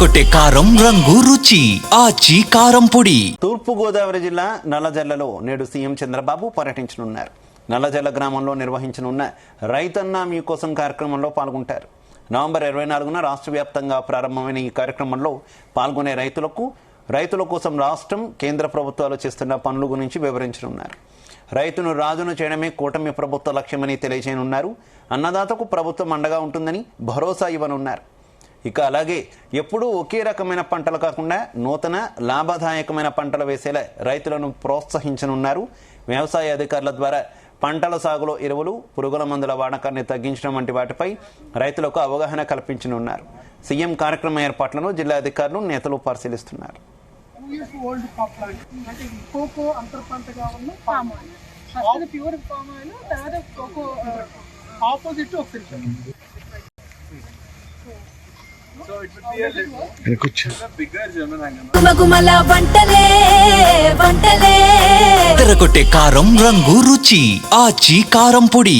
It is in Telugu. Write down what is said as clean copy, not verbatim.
ఎర్రగొట్టే కారం రంగు రుచి ఆచి కారం పొడి. తూర్పు గోదావరి జిల్లా నల్లజర్లలో నేడు సీఎం చంద్రబాబు పర్యటించనున్నారు. నల్లజర్ల గ్రామంలో నిర్వహించనున్న రైతన్న మీకోసం కార్యక్రమంలో పాల్గొంటారు. నవంబర్ 24న రాష్ట్ర వ్యాప్తంగా ప్రారంభమైన ఈ కార్యక్రమంలో పాల్గొనే రైతుల కోసం రాష్ట్రం కేంద్ర ప్రభుత్వాలు చేస్తున్న పనుల గురించి వివరించనున్నారు. రైతును రాజును చేయడమే కూటమి ప్రభుత్వ లక్ష్యమని తెలియజేయనున్నారు. అన్నదాతకు ప్రభుత్వం అండగా ఉంటుందని భరోసా ఇవ్వనున్నారు. ఇక అలాగే ఎప్పుడూ ఒకే రకమైన పంటలు కాకుండా నూతన లాభదాయకమైన పంటలు వేసేలా రైతులను ప్రోత్సహించనున్నారు. వ్యవసాయ అధికారుల ద్వారా పంటల సాగులో ఎరువులు, పురుగుల మందుల వాడకాన్ని తగ్గించడం వంటి వాటిపై రైతులకు అవగాహన కల్పించనున్నారు. సీఎం కార్యక్రమ ఏర్పాట్లను జిల్లా అధికారులు, నేతలు పరిశీలిస్తున్నారు. ఎర్రగొట్టే కారం రంగు రుచి ఆచి కారం పొడి.